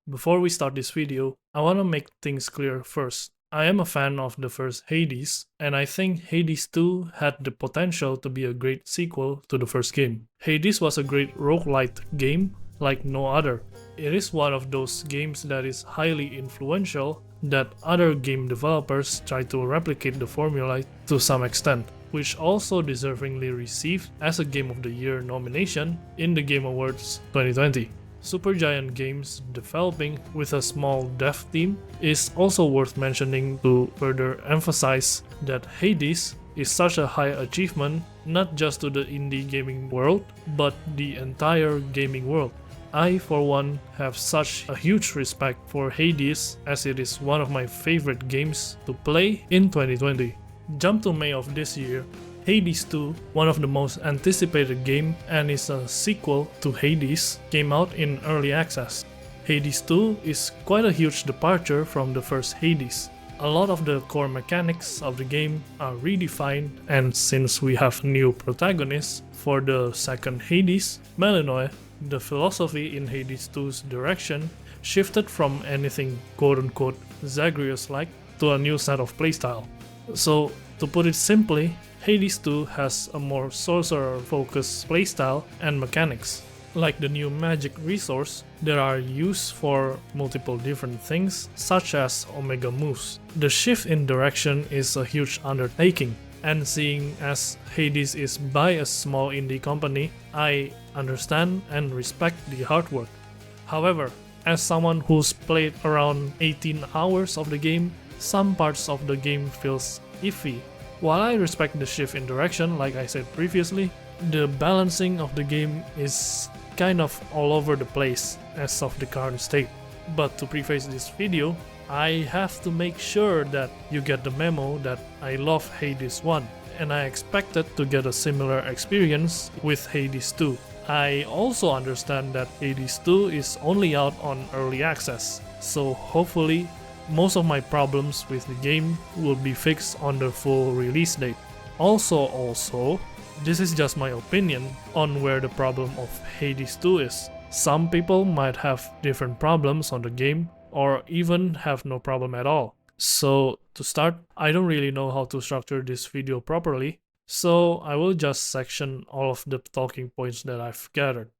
Before we start this video, I wanna make things clear first. I am a fan of the first Hades, and I think Hades 2 had the potential to be a great sequel to the first game. Hades was a great roguelite game like no other. It is one of those games that is highly influential that other game developers try to replicate the formula to some extent, which also deservingly received as a Game of the Year nomination in the Game Awards 2020. Supergiant Games developing with a small dev team is also worth mentioning to further emphasize that Hades is such a high achievement not just to the indie gaming world, but the entire gaming world. I, for one, have such a huge respect for Hades as it is one of my favorite games to play in 2020. Jump to May of this year, Hades 2, one of the most anticipated game and is a sequel to Hades, came out in early access. Hades 2 is quite a huge departure from the first Hades. A lot of the core mechanics of the game are redefined, and since we have new protagonists for the second Hades, Melinoe, the philosophy in Hades 2's direction shifted from anything quote-unquote Zagreus-like to a new set of playstyle. So, to put it simply, Hades 2 has a more sorcerer-focused playstyle and mechanics. Like the new Magick resource, there are used for multiple different things, such as Omega moves. The shift in direction is a huge undertaking, and seeing as Hades is by a small indie company, I understand and respect the hard work. However, as someone who's played around 18 hours of the game, some parts of the game feels iffy. While I respect the shift in direction, like I said previously, the balancing of the game is kind of all over the place as of the current state. But to preface this video, I have to make sure that you get the memo that I love Hades 1, and I expected to get a similar experience with Hades 2. I also understand that Hades 2 is only out on early access, so hopefully most of my problems with the game will be fixed on the full release date. Also, this is just my opinion on where the problem of Hades 2 is. Some people might have different problems on the game, or even have no problem at all. So to start, I don't really know how to structure this video properly, so I will just section all of the talking points that I've gathered.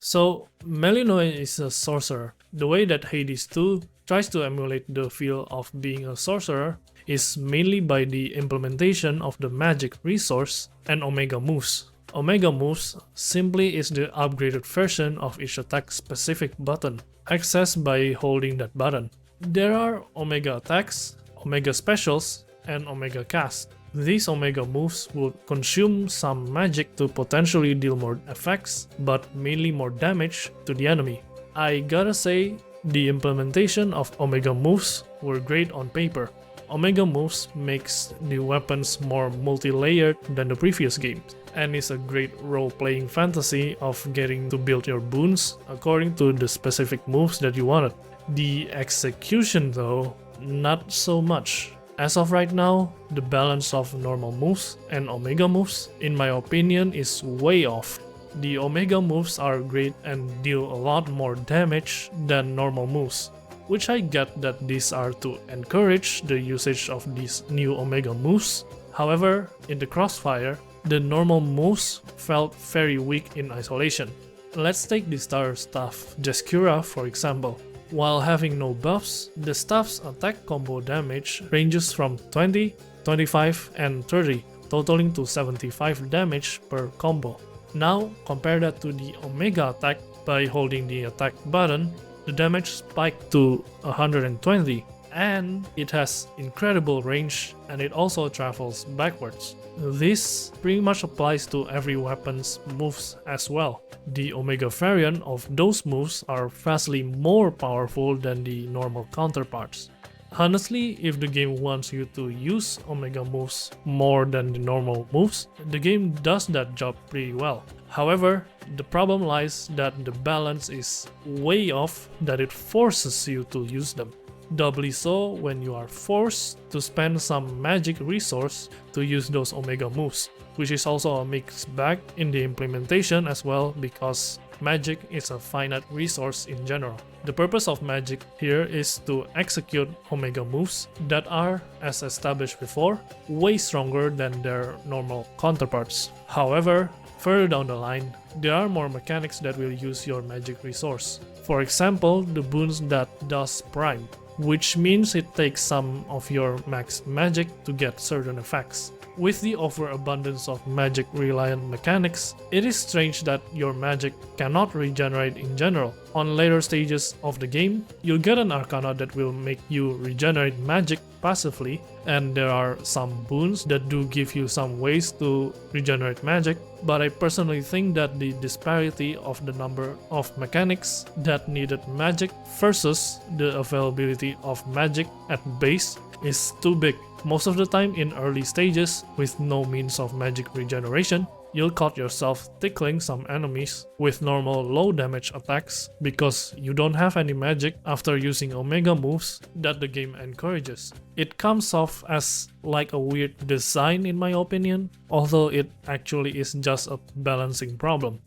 So, Melinoe is a sorcerer. The way that Hades 2 tries to emulate the feel of being a sorcerer is mainly by the implementation of the Magick resource and Omega moves. Omega moves simply is the upgraded version of each attack specific button, accessed by holding that button. There are Omega attacks, Omega specials, and Omega cast. These Omega moves would consume some magic to potentially deal more effects, but mainly more damage to the enemy. I gotta say, the implementation of Omega moves were great on paper. Omega moves makes the weapons more multi-layered than the previous games, and is a great role-playing fantasy of getting to build your boons according to the specific moves that you wanted. The execution though, not so much. As of right now, the balance of normal moves and Omega moves, in my opinion, is way off. The Omega moves are great and deal a lot more damage than normal moves, which I get that these are to encourage the usage of these new Omega moves. However, in the crossfire, the normal moves felt very weak in isolation. Let's take the star staff Jescura for example. While having no buffs, the staff's attack combo damage ranges from 20, 25 and 30, totaling to 75 damage per combo. Now compare that to the Omega attack. By holding the attack button, the damage spiked to 120, and it has incredible range, and it also travels backwards. This pretty much applies to every weapon's moves as well. The Omega variant of those moves are vastly more powerful than the normal counterparts. Honestly, if the game wants you to use Omega moves more than the normal moves, the game does that job pretty well. However, the problem lies that the balance is way off, that it forces you to use them. doubly so when you are forced to spend some magic resource to use those Omega moves, which is also a mixed bag in the implementation as well because Magick is a finite resource in general. The purpose of Magick here is to execute Omega moves that are, as established before, way stronger than their normal counterparts. However, further down the line, there are more mechanics that will use your magic resource. For example, the boons that does prime, which means it takes some of your max magic to get certain effects. With the overabundance of magic-reliant mechanics, it is strange that your magic cannot regenerate in general. On later stages of the game, you'll get an Arcana that will make you regenerate magic passively, and there are some boons that do give you some ways to regenerate magic, but I personally think that the disparity of the number of mechanics that needed magic versus the availability of magic at base is too big. Most of the time in early stages, with no means of magic regeneration, you'll caught yourself tickling some enemies with normal low damage attacks because you don't have any magic after using Omega moves that the game encourages. It comes off as like a weird design in my opinion, although it actually is just a balancing problem.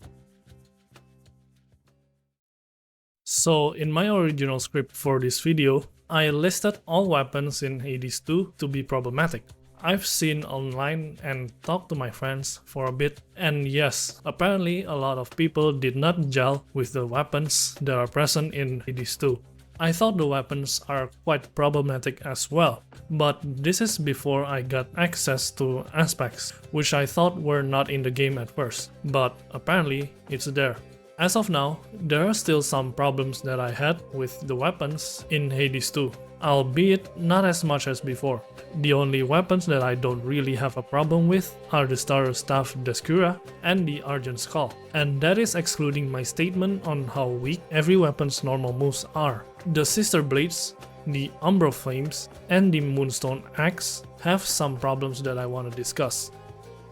So in my original script for this video, I listed all weapons in Hades 2 to be problematic. I've seen online and talked to my friends for a bit, and yes, apparently a lot of people did not gel with the weapons that are present in Hades 2. I thought the weapons are quite problematic as well, but this is before I got access to aspects, which I thought were not in the game at first, but apparently it's there. As of now, there are still some problems that I had with the weapons in Hades 2, albeit not as much as before. The only weapons that I don't really have a problem with are the Star Staff Descura and the Argent Skull, and that is excluding my statement on how weak every weapon's normal moves are. The Sister Blades, the Umbral Flames, and the Moonstone Axe have some problems that I want to discuss.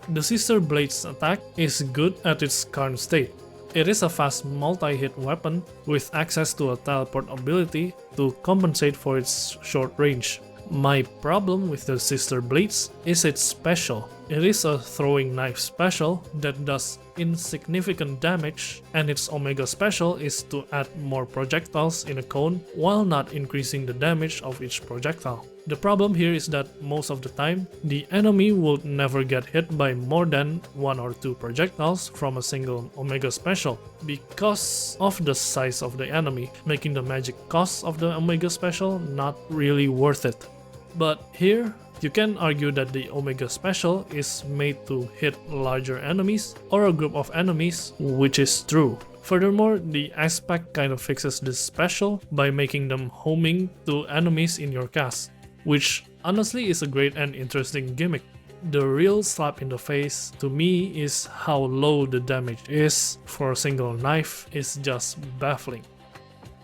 The Sister Blades attack is good at its current state. It is a fast multi-hit weapon with access to a teleport ability to compensate for its short range. My problem with the Sister Blades is its special. It is a throwing knife special that does insignificant damage, and its Omega special is to add more projectiles in a cone while not increasing the damage of each projectile. The problem here is that most of the time, the enemy will never get hit by more than 1 or 2 projectiles from a single Omega special because of the size of the enemy, making the magic cost of the Omega special not really worth it. But here, you can argue that the Omega special is made to hit larger enemies or a group of enemies, which is true. Furthermore, the aspect kind of fixes this special by making them homing to enemies in your cast, which honestly is a great and interesting gimmick. The real slap in the face to me is how low the damage is for a single knife is just baffling.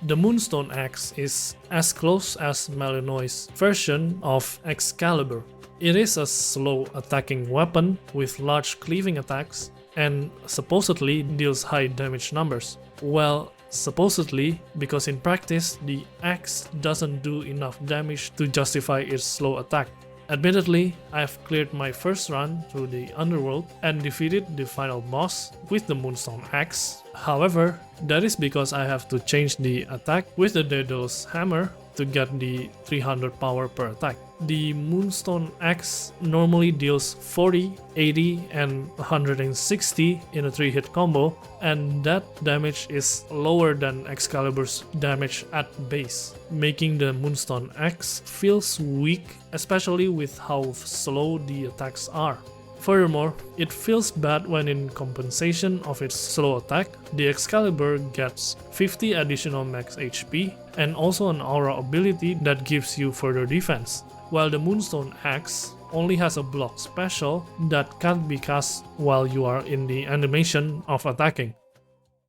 The Moonstone Axe is as close as Malinois's version of Excalibur. It is a slow attacking weapon with large cleaving attacks and supposedly deals high damage numbers. Well, supposedly, because in practice the axe doesn't do enough damage to justify its slow attack. Admittedly, I've cleared my first run through the underworld and defeated the final boss with the Moonstone Axe. However, that is because I have to change the attack with the Daedalus Hammer to get the 300 power per attack. The Moonstone Axe normally deals 40, 80 and 160 in a 3-hit combo, and that damage is lower than Excalibur's damage at base, making the Moonstone Axe feels weak, especially with how slow the attacks are. Furthermore, it feels bad when in compensation of its slow attack, the Excalibur gets 50 additional max HP and also an aura ability that gives you further defense, while the Moonstone Axe only has a block special that can't be cast while you are in the animation of attacking.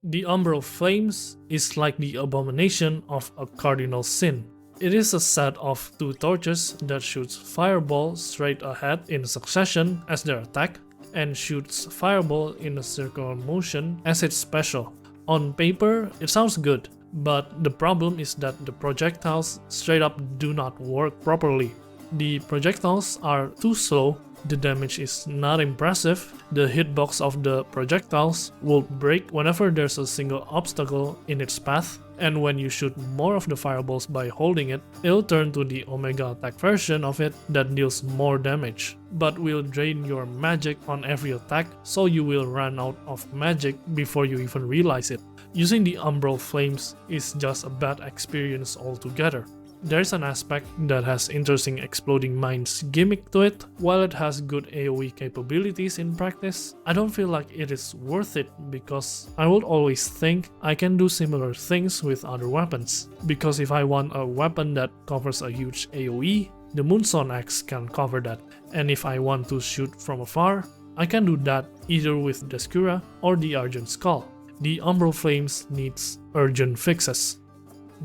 The Umbral Flames is like the abomination of a cardinal sin. It is a set of 2 torches that shoots fireball straight ahead in succession as their attack and shoots fireball in a circular motion as its special. On paper, it sounds good, But the problem is that the projectiles straight up do not work properly. The projectiles are too slow, the damage is not impressive, the hitbox of the projectiles will break whenever there's a single obstacle in its path, and when you shoot more of the fireballs by holding it, it'll turn to the Omega attack version of it that deals more damage, but will drain your magic on every attack, so you will run out of magic before you even realize it. Using the Umbral Flames is just a bad experience altogether. There's an aspect that has interesting exploding mines gimmick to it. While it has good AoE capabilities in practice, I don't feel like it is worth it because I would always think I can do similar things with other weapons. Because if I want a weapon that covers a huge AoE, the Moonstone Axe can cover that. And if I want to shoot from afar, I can do that either with the Skura or the Argent Skull. The Umbral Flames needs urgent fixes.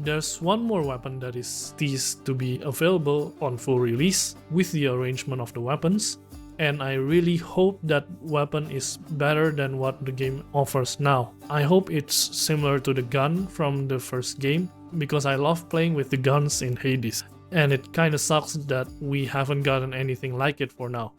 There's one more weapon that is teased to be available on full release with the arrangement of the weapons, and I really hope that weapon is better than what the game offers now. I hope it's similar to the gun from the first game, because I love playing with the guns in Hades, and it kinda sucks that we haven't gotten anything like it for now.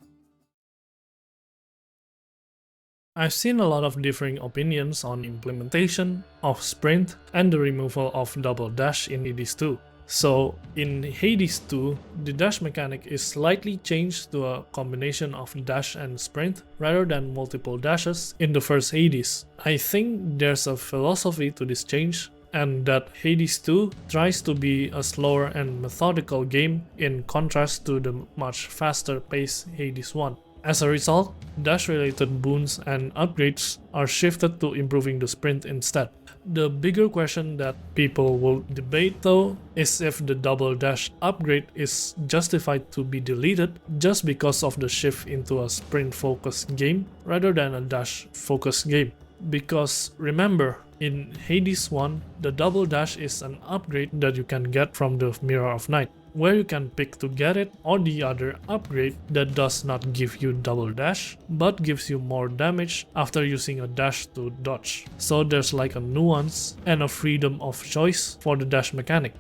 I've seen a lot of differing opinions on implementation of sprint and the removal of double dash in Hades 2. So in Hades 2, the dash mechanic is slightly changed to a combination of dash and sprint rather than multiple dashes in the first Hades. I think there's a philosophy to this change, and that Hades 2 tries to be a slower and methodical game in contrast to the much faster paced Hades 1. As a result, dash-related boons and upgrades are shifted to improving the sprint instead. The bigger question that people will debate though is if the double dash upgrade is justified to be deleted just because of the shift into a sprint-focused game rather than a dash-focused game. Because remember, in Hades 1, the double dash is an upgrade that you can get from the Mirror of Night, where you can pick to get it, or the other upgrade that does not give you double dash but gives you more damage after using a dash to dodge. So there's like a nuance and a freedom of choice for the dash mechanic.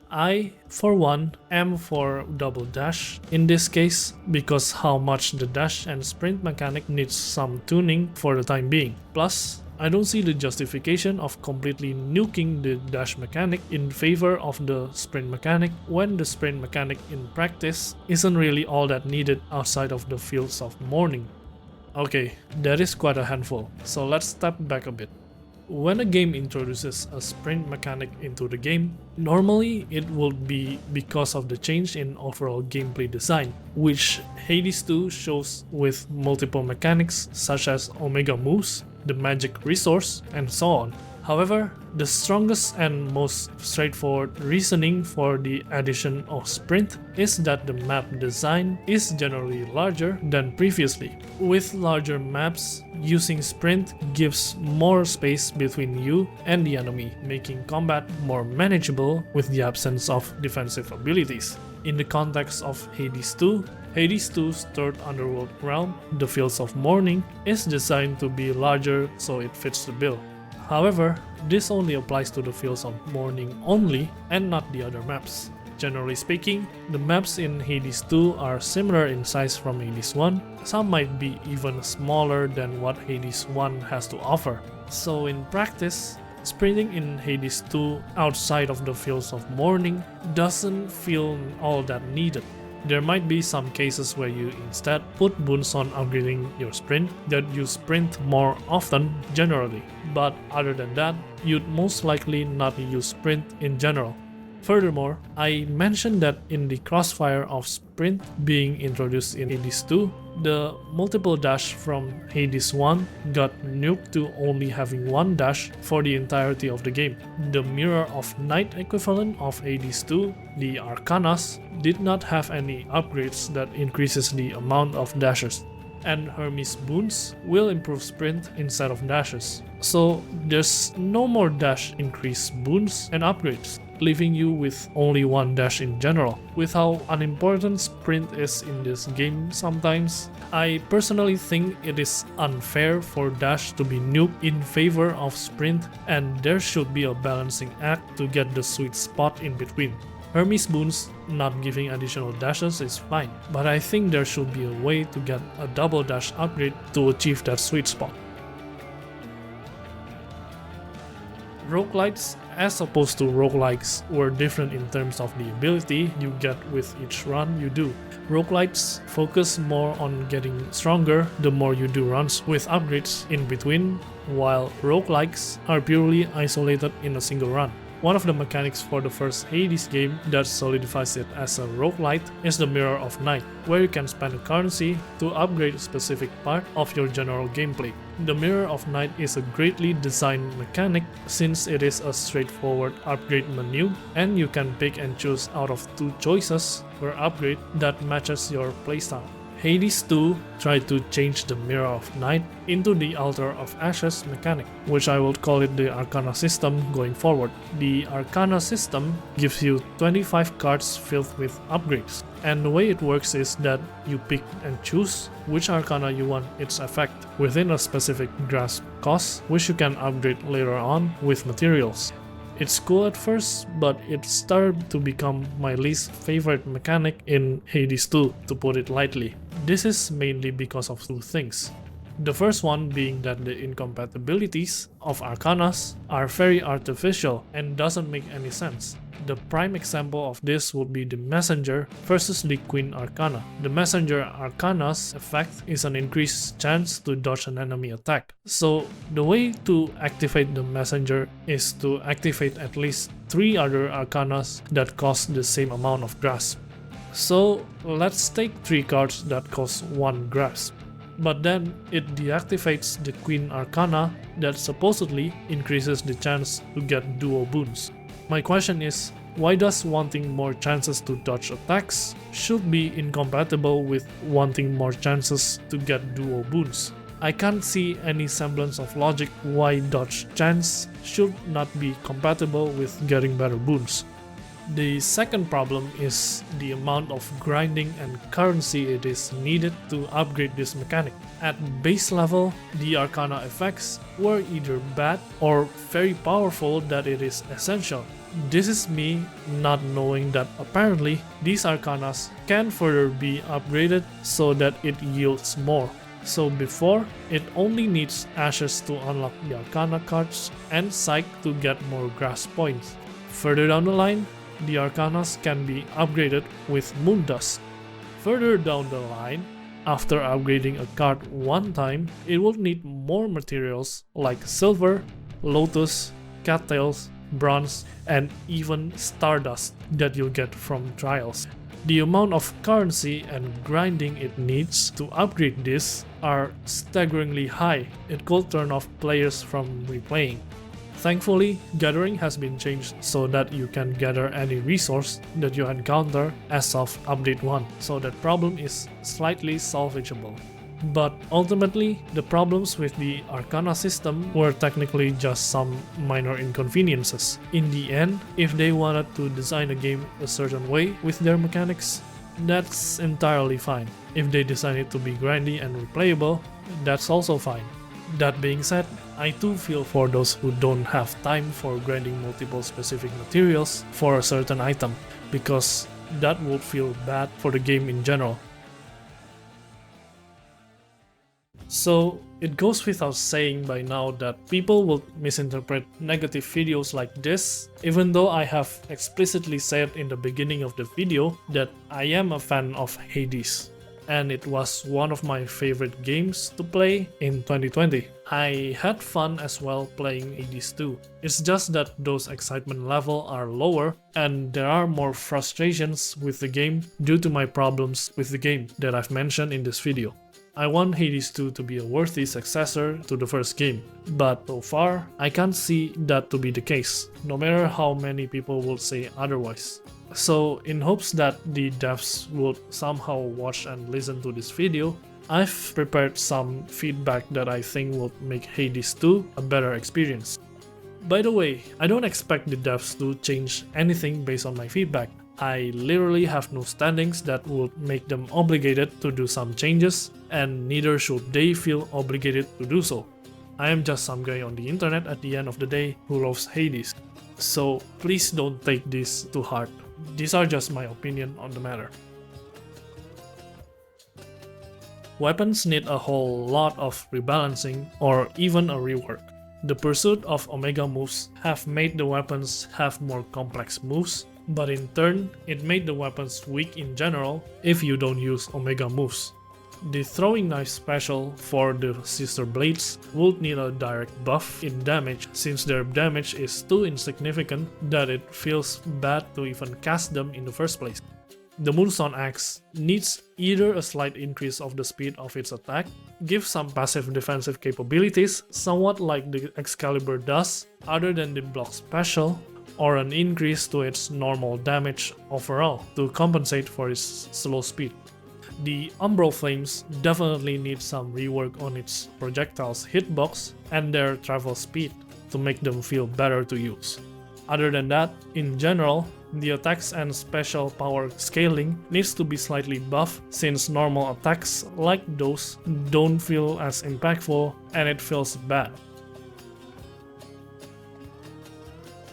I, for one, am for double dash in this case because how much the dash and sprint mechanic needs some tuning for the time being. Plus, I don't see the justification of completely nuking the dash mechanic in favor of the sprint mechanic when the sprint mechanic in practice isn't really all that needed outside of the Fields of Mourning. Okay, that is quite a handful, so let's step back a bit. When a game introduces a sprint mechanic into the game, normally it would be because of the change in overall gameplay design, which Hades 2 shows with multiple mechanics such as Omega moves, the Magick resource, and so on. However, the strongest and most straightforward reasoning for the addition of sprint is that the map design is generally larger than previously. With larger maps, using sprint gives more space between you and the enemy, making combat more manageable with the absence of defensive abilities. In the context of Hades 2, Hades 2's third underworld realm, the Fields of Mourning, is designed to be larger so it fits the bill. However, this only applies to the Fields of Mourning only and not the other maps. Generally speaking, the maps in Hades 2 are similar in size from Hades 1, some might be even smaller than what Hades 1 has to offer. So in practice, sprinting in Hades 2 outside of the Fields of Mourning doesn't feel all that needed. There might be some cases where you instead put boons on upgrading your sprint that you sprint more often generally, but other than that, you'd most likely not use sprint in general. Furthermore, I mentioned that in the crossfire of sprint being introduced in Hades 2, the multiple dash from Hades 1 got nuked to only having one dash for the entirety of the game. The Mirror of Night equivalent of Hades 2, the Arcanas, did not have any upgrades that increases the amount of dashes, and Hermes boons will improve sprint instead of dashes. So there's no more dash increase boons and upgrades. leaving you with only one dash in general. With how unimportant sprint is in this game sometimes, I personally think it is unfair for dash to be nuked in favor of sprint, and there should be a balancing act to get the sweet spot in between. Hermes boons not giving additional dashes is fine, but I think there should be a way to get a double dash upgrade to achieve that sweet spot. Roguelites, as opposed to roguelikes, were different in terms of the ability you get with each run you do. Roguelites focus more on getting stronger the more you do runs with upgrades in between, while roguelikes are purely isolated in a single run. One of the mechanics for the first Hades game that solidifies it as a roguelite is the Mirror of Night, where you can spend a currency to upgrade a specific part of your general gameplay. The Mirror of Night is a greatly designed mechanic since it is a straightforward upgrade menu, and you can pick and choose out of 2 choices per upgrade that matches your playstyle. Hades 2 tried to change the Mirror of Night into the Altar of Ashes mechanic, which I will call it the Arcana system going forward. The Arcana system gives you 25 cards filled with upgrades, and the way it works is that you pick and choose which Arcana you want its effect within a specific grasp cost, which you can upgrade later on with materials. It's cool at first, but it started to become my least favorite mechanic in Hades 2, to put it lightly. This is mainly because of 2 things. The first one being that the incompatibilities of Arcanas are very artificial and doesn't make any sense. The prime example of this would be the Messenger versus the Queen Arcana. The Messenger Arcana's effect is an increased chance to dodge an enemy attack. So the way to activate the Messenger is to activate at least 3 other Arcanas that cost the same amount of grasp. So let's take 3 cards that cost 1 grasp. But then it deactivates the Queen Arcana that supposedly increases the chance to get duo boons. My question is, why does wanting more chances to dodge attacks should be incompatible with wanting more chances to get duo boons? I can't see any semblance of logic why dodge chance should not be compatible with getting better boons. The second problem is the amount of grinding and currency it is needed to upgrade this mechanic. At base level, the Arcana effects were either bad or very powerful that it is essential. This is me not knowing that apparently these Arcanas can further be upgraded so that it yields more. So before, it only needs Ashes to unlock the Arcana cards and Psych to get more grasp points. Further down the line, the Arcanas can be upgraded with Moondust. Further down the line, after upgrading a card one time, it will need more materials like Silver, Lotus, Cattails, Bronze, and even Stardust that you'll get from trials. The amount of currency and grinding it needs to upgrade this are staggeringly high. It could turn off players from replaying. Thankfully, gathering has been changed so that you can gather any resource that you encounter as of update 1, so that problem is slightly salvageable. But ultimately, the problems with the Arcana system were technically just some minor inconveniences. In the end, if they wanted to design a game a certain way with their mechanics, that's entirely fine. If they design it to be grindy and replayable, that's also fine. That being said, I too feel for those who don't have time for grinding multiple specific materials for a certain item, because that would feel bad for the game in general. So it goes without saying by now that people will misinterpret negative videos like this, even though I have explicitly said in the beginning of the video that I am a fan of Hades, and it was one of my favorite games to play in 2020. I had fun as well playing Hades 2. It's just that those excitement level are lower and there are more frustrations with the game due to my problems with the game that I've mentioned in this video. I want Hades 2 to be a worthy successor to the first game, but so far I can't see that to be the case, no matter how many people will say otherwise. So in hopes that the devs would somehow watch and listen to this video, I've prepared some feedback that I think would make Hades 2 a better experience. By the way, I don't expect the devs to change anything based on my feedback. I literally have no standings that would make them obligated to do some changes, and neither should they feel obligated to do so. I am just some guy on the internet at the end of the day who loves Hades. So please don't take this to heart. These are just my opinion on the matter. Weapons need a whole lot of rebalancing or even a rework. The pursuit of Omega moves have made the weapons have more complex moves, but in turn, it made the weapons weak in general if you don't use Omega moves. The throwing knife special for the sister blades would need a direct buff in damage since their damage is too insignificant that it feels bad to even cast them in the first place. The Moonstone Axe needs either a slight increase of the speed of its attack, give some passive defensive capabilities somewhat like the Excalibur does other than the block special, or an increase to its normal damage overall to compensate for its slow speed. The Umbral Flames definitely need some rework on its projectiles hitbox and their travel speed to make them feel better to use. Other than that, in general, the attacks and special power scaling needs to be slightly buffed since normal attacks like those don't feel as impactful and it feels bad.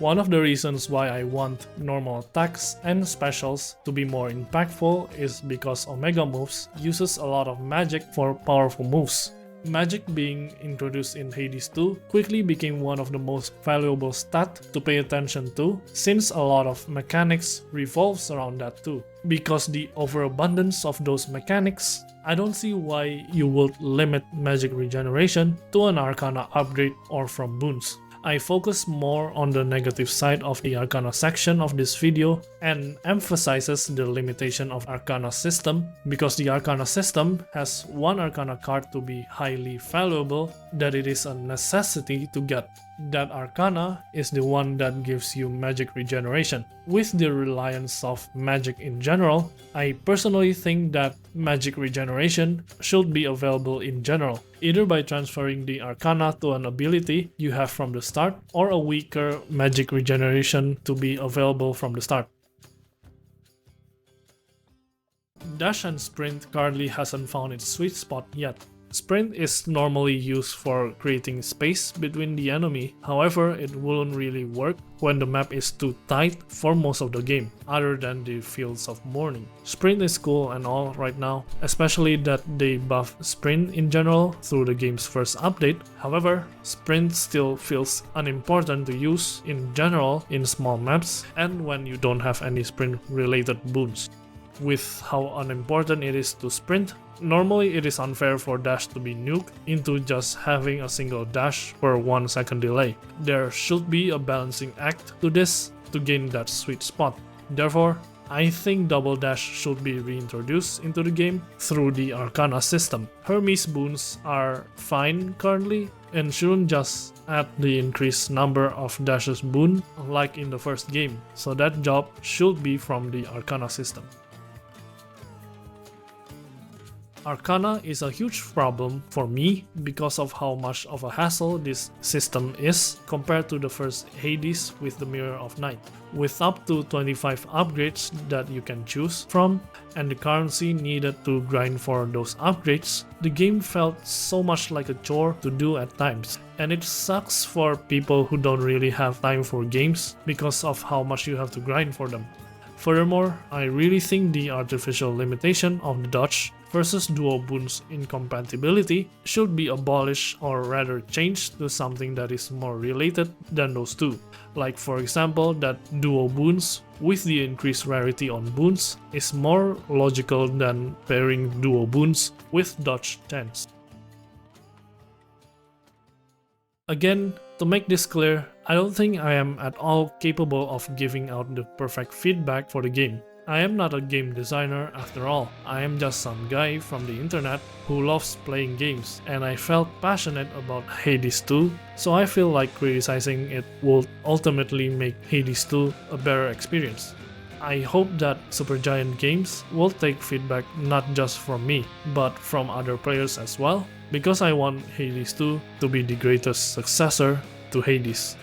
One of the reasons why I want normal attacks and specials to be more impactful is because Omega moves uses a lot of magic for powerful moves. Magic being introduced in Hades 2 quickly became one of the most valuable stats to pay attention to since a lot of mechanics revolves around that too. Because the overabundance of those mechanics, I don't see why you would limit magic regeneration to an Arcana upgrade or from boons. I focus more on the negative side of the Arcana section of this video and emphasizes the limitation of Arcana system because the Arcana system has one Arcana card to be highly valuable that it is a necessity to get. That Arcana is the one that gives you magic regeneration. With the reliance of magic in general, I personally think that magic regeneration should be available in general, either by transferring the Arcana to an ability you have from the start or a weaker magic regeneration to be available from the start. Dash and Sprint currently hasn't found its sweet spot yet. Sprint is normally used for creating space between the enemy, however it wouldn't really work when the map is too tight for most of the game, other than the Fields of Mourning. Sprint is cool and all right now, especially that they buff Sprint in general through the game's first update, however, Sprint still feels unimportant to use in general in small maps and when you don't have any Sprint related boons. With how unimportant it is to Sprint, normally it is unfair for dash to be nuked into just having a single dash per 1 second delay. There should be a balancing act to this to gain that sweet spot. Therefore, I think double dash should be reintroduced into the game through the Arcana system. Hermes boons are fine currently and shouldn't just add the increased number of dashes boon like in the first game, so that job should be from the Arcana system. Arcana is a huge problem for me because of how much of a hassle this system is compared to the first Hades with the Mirror of Night. With up to 25 upgrades that you can choose from and the currency needed to grind for those upgrades, the game felt so much like a chore to do at times. And it sucks for people who don't really have time for games because of how much you have to grind for them. Furthermore, I really think the artificial limitation of the dodge versus duo boons incompatibility should be abolished or rather changed to something that is more related than those two. Like for example that duo boons with the increased rarity on boons is more logical than pairing duo boons with dodge chance. Again, to make this clear, I don't think I am at all capable of giving out the perfect feedback for the game. I am not a game designer after all, I am just some guy from the internet who loves playing games and I felt passionate about Hades 2, so I feel like criticizing it would ultimately make Hades 2 a better experience. I hope that Supergiant Games will take feedback not just from me, but from other players as well, because I want Hades 2 to be the greatest successor to Hades.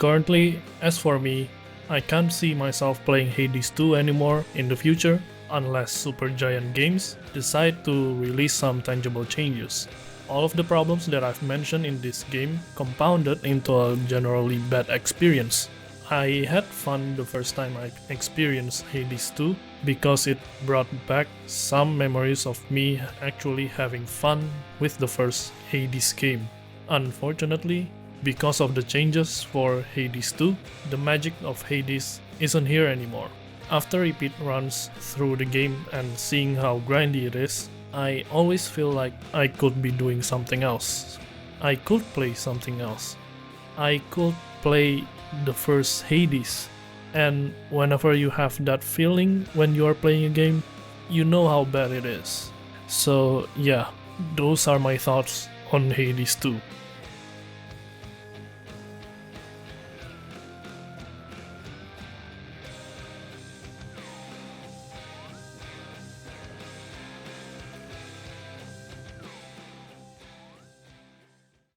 Currently, as for me, I can't see myself playing Hades 2 anymore in the future unless Supergiant Games decide to release some tangible changes. All of the problems that I've mentioned in this game compounded into a generally bad experience. I had fun the first time I experienced Hades 2 because it brought back some memories of me actually having fun with the first Hades game. Unfortunately, because of the changes for Hades 2, the magic of Hades isn't here anymore. After repeat runs through the game and seeing how grindy it is, I always feel like I could be doing something else. I could play something else. I could play the first Hades. And whenever you have that feeling when you are playing a game, you know how bad it is. So yeah, those are my thoughts on Hades 2.